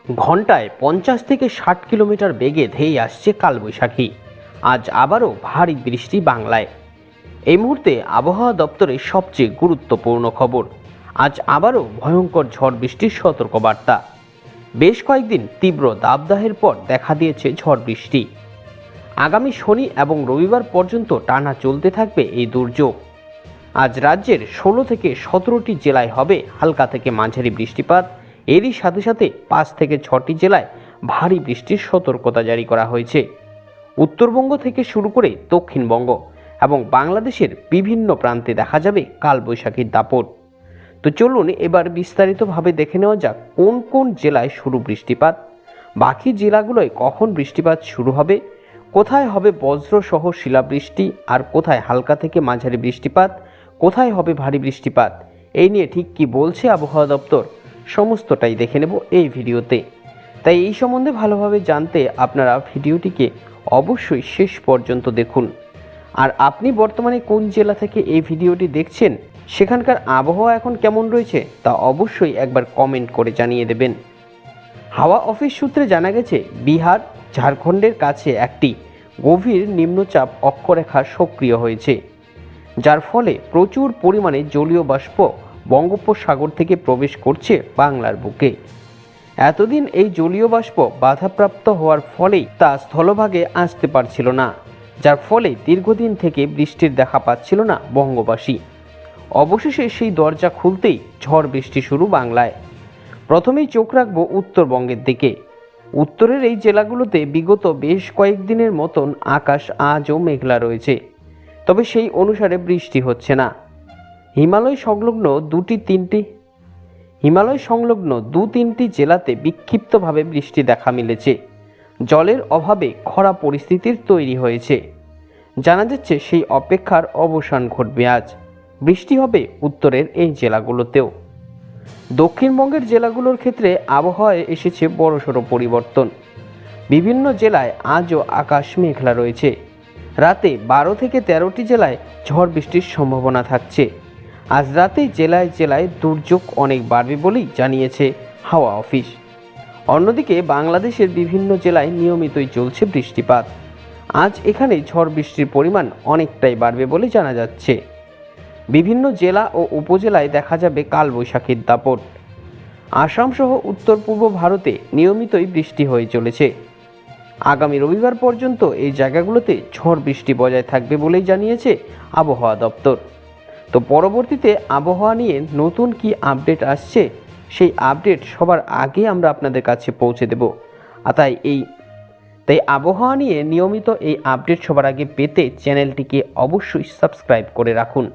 ঘন্টায় 50 থেকে 60 কিলোমিটার বেগে ধেয়ে আসছে কালবৈশাখী। আজ আবারও ভারী বৃষ্টি বাংলায়। এই মুহূর্তে আবহাওয়া দপ্তরের সবচেয়ে গুরুত্বপূর্ণ খবর, আজ আবারও ভয়ঙ্কর ঝড় বৃষ্টির সতর্কবার্তা। বেশ কয়েকদিন তীব্র দাবদাহের পর দেখা দিয়েছে ঝড় বৃষ্টি। আগামী শনি এবং রবিবার পর্যন্ত টানা চলতে থাকবে এই দুর্যোগ। আজ রাজ্যের 16 থেকে 17টি জেলায় হবে হালকা থেকে মাঝারি বৃষ্টিপাত। এরই সাথে সাথে 5 থেকে 6টি জেলায় ভারী বৃষ্টির সতর্কতা জারি করা হয়েছে। উত্তরবঙ্গ থেকে শুরু করে দক্ষিণবঙ্গ এবং বাংলাদেশের বিভিন্ন প্রান্তে দেখা যাবে কালবৈশাখীর দাপট। তো চলুন এবার বিস্তারিতভাবে দেখে নেওয়া যাক কোন কোন জেলায় শুরু বৃষ্টিপাত, বাকি জেলাগুলোয় কখন বৃষ্টিপাত শুরু হবে, কোথায় হবে বজ্রসহ শিলাবৃষ্টি, আর কোথায় হালকা থেকে মাঝারি বৃষ্টিপাত, কোথায় হবে ভারী বৃষ্টিপাত। এই নিয়ে ঠিক কি বলছে আবহাওয়া দপ্তর, সমস্তটাই দেখে নেব এই ভিডিওতে। তাই এই সম্বন্ধে ভালোভাবে জানতে আপনারা ভিডিওটিকে অবশ্যই শেষ পর্যন্ত দেখুন। আর আপনি বর্তমানে কোন জেলা থেকে এই ভিডিওটি দেখছেন, সেখানকার আবহাওয়া এখন কেমন রয়েছে তা অবশ্যই একবার কমেন্ট করে জানিয়ে দেবেন। হাওয়া অফিস সূত্রে জানা গেছে, বিহার ঝাড়খণ্ডের কাছে একটি গভীর নিম্নচাপ অক্ষরেখা সক্রিয় হয়েছে, যার ফলে প্রচুর পরিমাণে জলীয় বাষ্প বঙ্গোপসাগর থেকে প্রবেশ করছে বাংলার বুকে। এতদিন এই জলীয় বাষ্প বাধাপ্রাপ্ত হওয়ার ফলেই তা স্থলভাগে আসতে পারছিল না, যার ফলে দীর্ঘদিন থেকে বৃষ্টির দেখা পাচ্ছিল না বঙ্গবাসী। অবশেষে সেই দরজা খুলতেই ঝড় বৃষ্টি শুরু বাংলায়। প্রথমেই চোখ রাখবো উত্তরবঙ্গের দিকে। উত্তরের এই জেলাগুলোতে বিগত বেশ কয়েকদিনের মতন আকাশ আজও মেঘলা রয়েছে, তবে সেই অনুসারে বৃষ্টি হচ্ছে না। হিমালয় সংলগ্ন দু তিনটি জেলাতে বিক্ষিপ্তভাবে বৃষ্টি দেখা মিলেছে। জলের অভাবে খরা পরিস্থিতির তৈরি হয়েছে। জানা যাচ্ছে সেই অপেক্ষার অবসান ঘটবে আজ। বৃষ্টি হবে উত্তরের এই জেলাগুলোতেও। দক্ষিণবঙ্গের জেলাগুলোর ক্ষেত্রে আবহাওয়ায় এসেছে বড়সড় পরিবর্তন। বিভিন্ন জেলায় আজও আকাশ মেঘলা রয়েছে। রাতে 12 থেকে 13টি জেলায় ঝড় বৃষ্টির সম্ভাবনা থাকছে। আজ রাতে জেলায় জেলায় দুর্যোগ অনেক বাড়বে বলেই জানিয়েছে হাওয়া অফিস। অন্যদিকে বাংলাদেশের বিভিন্ন জেলায় নিয়মিতই চলছে বৃষ্টিপাত। আজ এখানে ঝড় বৃষ্টির পরিমাণ অনেকটাই বাড়বে বলে জানা যাচ্ছে। বিভিন্ন জেলা ও উপজেলায় দেখা যাবে কালবৈশাখীর দাপট। আসাম সহ উত্তর পূর্ব ভারতে নিয়মিতই বৃষ্টি হয়ে চলেছে। আগামী রবিবার পর্যন্ত এই জায়গাগুলোতে ঝড় বৃষ্টি বজায় থাকবে বলেই জানিয়েছে আবহাওয়া দপ্তর। তো পরবর্তীতে আবহাওয়া নিয়ে নতুন কি আপডেট আসছে, সেই আপডেট সবার আগে আমরা আপনাদের কাছে পৌঁছে দেব। তাই আবহাওয়া নিয়ে নিয়মিত এই আপডেট সবার আগে পেতে চ্যানেলটিকে অবশ্যই সাবস্ক্রাইব করে রাখুন।